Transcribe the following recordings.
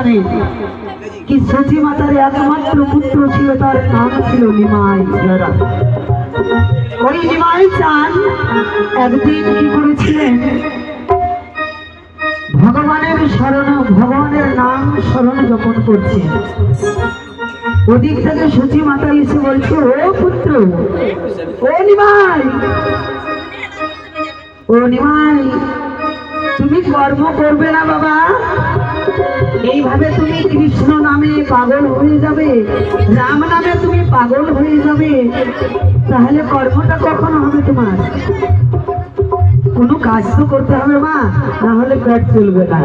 জানেন কি সচি মাতার একমাত্র পুত্র ছিল, তার নাম ছিল নিমাই। ওই নিমাই চান একদিন কি করেছিলেন, ভগবানের স্মরণ, ভগবানের নাম স্মরণ যখন করছেন, ওদিক থেকে সচি মাতা এসে বলছে, ও পুত্র, ও নিমাই, ও নিমাই, তুমি কর্ম করবে না বাবা, এইভাবে তুমি কৃষ্ণ নামে পাগল হয়ে যাবে, রাম নামে তুমি পাগল হয়ে যাবে, তাহলে কর্মটা কখন হবে তোমার? কোনো কাজ তো করতে হবে মা, না হলে পেট চলবে না।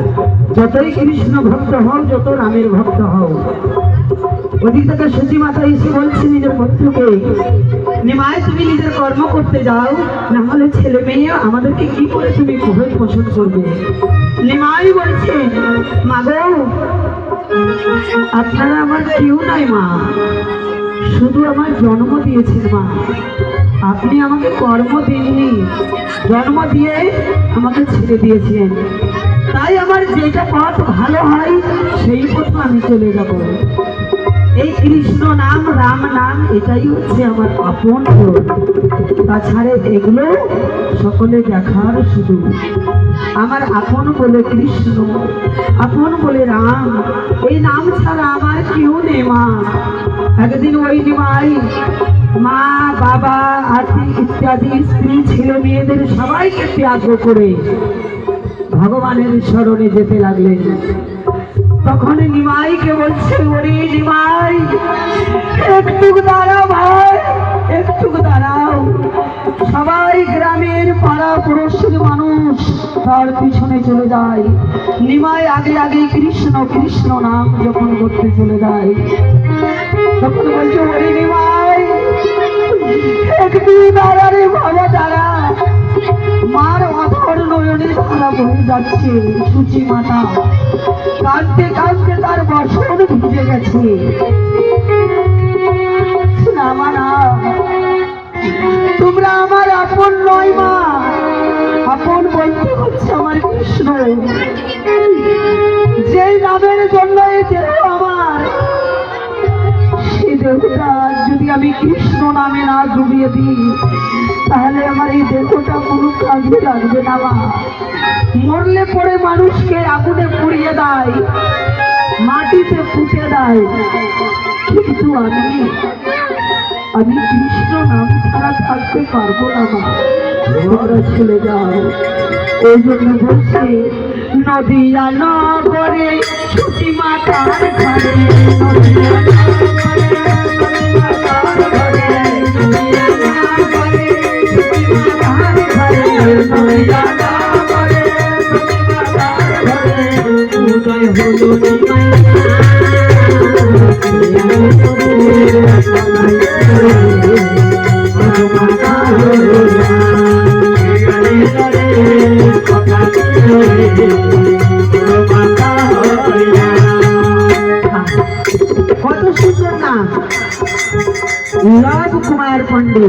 যতই কৃষ্ণ ভক্ত হও, যত রামের ভক্ত হও। ওদিক থেকে সচি মাতা এসে বলছে নিজের পুত্রকে, নিমাই তুমি নিজের কর্ম করতে যাও, না হলে ছেলে মেয়ে আমাদেরকে কি করে তুমি ভরণ পোষণ করবে। নিমাই বলছে, মা গো, আপনারা আমার কেউ নাই মা, শুধু আমার জন্ম দিয়েছেন মা, আপনি আমাকে কর্ম দিননি, জন্ম দিয়ে আমাকে ছেড়ে দিয়েছেন, তাই আমার যেটা পথ ভালো হয় সেই পথ আমি চলে যাব। এই কৃষ্ণ নাম, রাম নাম, এটাই হচ্ছে আমার আপন পথ, তাছাড়া এগুলো সকলে দেখার শুধু। আমার আপন বলে কৃষ্ণ, আপন বলে রাম, এই নাম ছাড়া আমার কেউ নেই মা। একদিন ওই নিমাই মা, বাবা, আর্থিক ইত্যাদি স্ত্রী, ছেলে মেয়েদের সবাইকে ত্যাগ করে ভগবানের স্মরণে যেতে লাগলেন। তখন নিমাইকে বলছে, ওরে নিমাই, একটু দাঁড়াও ভাই, একটু দাঁড়াও। সবাই গ্রামের পাড়া পড়োশির মানুষ তার পিছনে চলে যায়। নিমাই আগে আগে কৃষ্ণ কৃষ্ণ নাম যখন করতে চলে যায়, তখন বলছে, ওরে নিমাই, একটু দাঁড়া রে বাবা, দাঁড়া। মার অধর নয়নে ধারা বয়ে যাচ্ছে, সূচি মাতা কাঁদতে কাঁদতে তার বসন ভিজে গেছে। তোমরা আমার আপন নয় মা, আপন বলতে হচ্ছে আমার কৃষ্ণ, যে নামের জন্য এই দেহ আমার, সেই দেহটা যদি আমি কৃষ্ণ নামে না ডুবিয়ে দিই, তাহলে আমার এই দেহটা কোনো কাজে লাগবে না মা। মরলে পরে মানুষকে আগুনে পুড়িয়ে দেয়, মাটিতে পুঁতে দেয়, কিন্তু আমি কৃষ্ণ নাম ছাড়া থাকতে পারবো না মা, তোমরা চলে যাও। এই জন্য বলছে, নদিয়া নগরে সচি মাতার ঘরে, কত সুন্দর নাম, লব কুমার পণ্ডিত।